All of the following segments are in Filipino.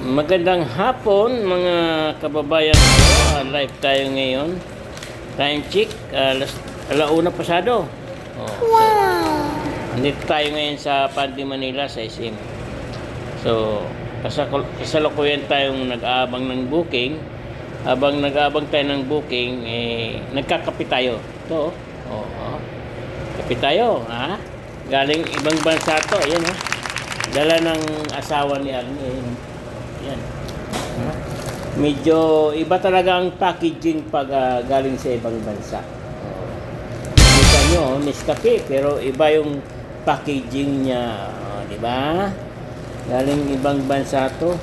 Magandang hapon mga kababayan ko. Live tayo ngayon. Time check, alauna pasado. Wow! Nandito tayo ngayon sa Pandi, Manila sa SM. So, kasalukuyan tayong nag-aabang ng booking. Habang nag-aabang tayo ng booking, nagkakape tayo. Ito, kape tayo, ha? Galing ibang bansa to, ayan ha. Dala ng asawa ni Arnie, yan. Medyo iba talaga ang packaging pag galing sa ibang bansa. Kita nyo, Nescafe, pero iba yung packaging niya. Di ba? Galing ibang bansa to.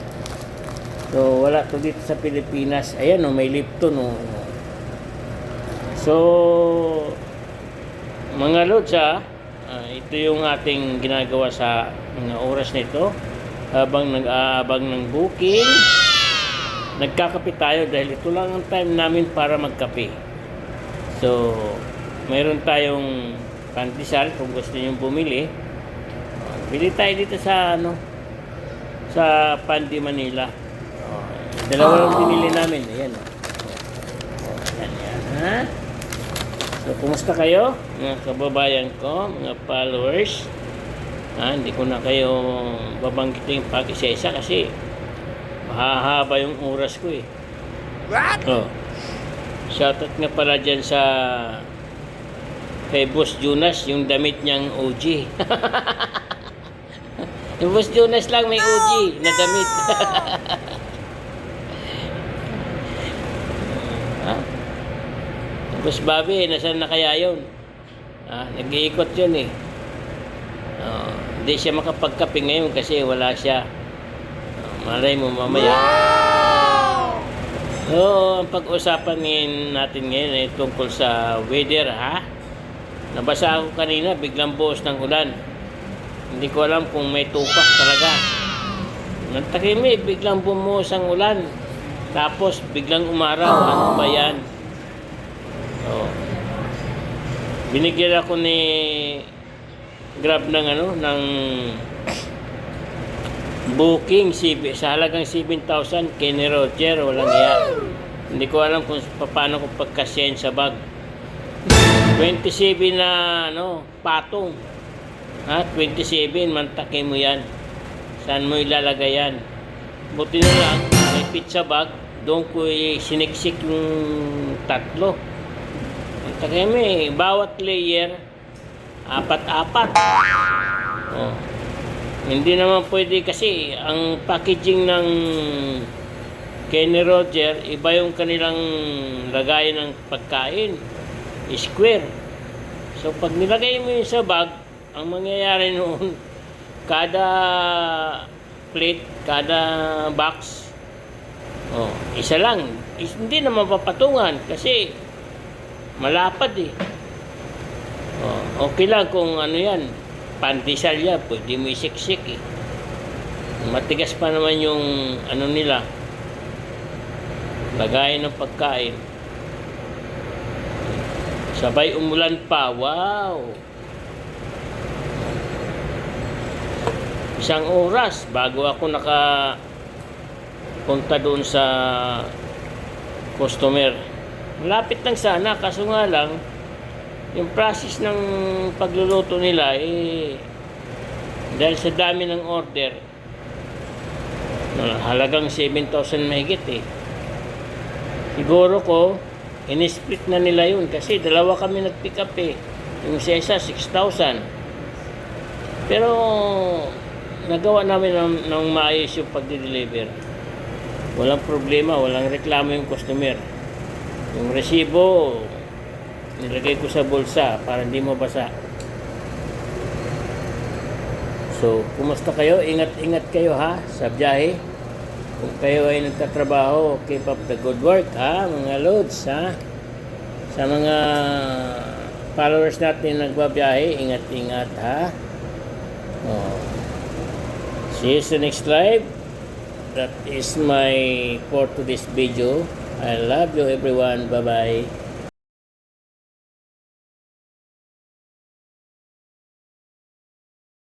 So, wala to dito sa Pilipinas. Ayan, may Lipton. So, mga lods, ito yung ating ginagawa sa mga oras nito. Habang nag-aabang ng booking, nagkakape tayo dahil ito lang ang time namin para magkape. So, mayroon tayong pandesal kung gusto niyo bumili. Bili tayo dito sa sa Pandi, Manila. Dalawa lang pinili namin. Ayan. Ayan, ha? So, kumusta kayo, mga kababayan ko, mga followers? Hindi ko na kayo babanggitin pag-isa-isa kasi mahahaba yung oras ko eh. What? Shoutout nga pala dyan sa kay Boss Jonas, yung damit niyang OG. Yung Boss Jonas lang may OG na damit. Boss Bobby, nasaan na kaya yun? Nag-iikot yun eh. Hindi siya makapagkape ngayon kasi wala siya. Malay mo mamaya. Ang pag-usapan natin ngayon ay tungkol sa weather, ha? Nabasa ako kanina, biglang buhos ng ulan. Hindi ko alam kung may tupak talaga. Nagtakimi, biglang bumuhos ang ulan. Tapos biglang umaraw. Ano ba yan? Binigyan ako ni Grab ng ng booking sa halagang 7,000 kay ni Roger, walang iya. Hindi ko alam kung paano ko pagkasyahin sa bag. 27 na patong. 27, mantakin mo yan. Saan mo ilalagay yan? Buti na lang, may pizza bag, doon ko siniksik yung tatlo. Mantakin mo bawat layer, apat-apat. Hindi naman pwede kasi ang packaging ng Kenny Roger, iba yung kanilang lagayan ng pagkain, square. So pag nilagay mo yun sa bag, ang mangyayari noon, kada plate, kada box, isa lang. Hindi naman papatungan kasi malapad eh. Okay lang kung yan, pandesal yan, pwede mo isiksik eh. Matigas pa naman yung nila, lagayan ng pagkain. Sabay umulan pa, wow! Isang oras bago ako nakapunta doon sa customer. Malapit lang sana, kaso nga lang, yung process ng pagluluto nila dahil sa dami ng order, halagang 7,000 mahigit eh. Siguro ko in-split na nila yun kasi dalawa kami nag-pick up eh. Yung isa 6,000. Pero nagawa namin ng maayos yung pag-deliver. Walang problema, walang reklamo yung customer. Yung resibo nilagay ko sa bulsa para hindi mabasa. So, kumusta kayo? Ingat-ingat kayo ha sa biyahe. Kung kayo ay nagtatrabaho, keep up the good work ha, mga loads ha. Sa mga followers natin nagbabiyahe, ingat-ingat ha. See you sa next live. That is my for today's video. I love you everyone. Bye-bye.